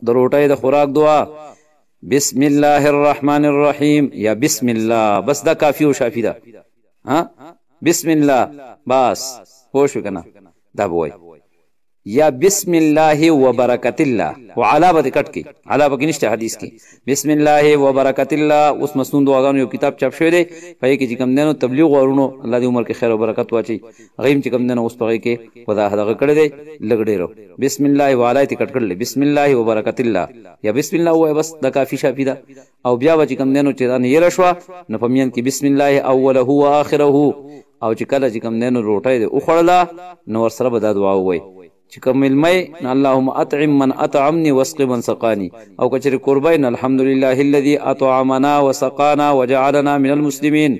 د روټۍ د خوراک دعا بسم الله الرحمن الرحیم یا بسم الله، بس دا کافی او شافی ده. بسم الله بس پوه شو کنه، دا بوای. یا بسم الله وبرکت الله، او علا به کټ کی، علا به نشته حدیث کی. بسم الله وبرکت الله اوس مسنون دعاګانو یو کتاب چاپ شوی دی، پای کې چې کوم دنو تبلیغ ورونو الله دې عمر کې خیر او برکت واچي، غیم چې کوم دنو اوس پای کې خدا هغه کړی دی لګډېرو. بسم الله وعلای تی کټ کړل، بسم الله وبرکت الله یا بسم الله وای، بس د کافی شافی ده. او بیا چې کوم دنو چې دا نه یې رشوا نو پمین کې بسم الله اوله و اخره، او چې کله چې کوم دنو روټۍ دی او خړلا نو ور سره به دا دعا وای چې کوم علمي اللهم اطعم من اطعمني واسق من سقاني، او کچری قربین الحمدلله الذي اطعمنا وسقانا وجعلنا من المسلمين.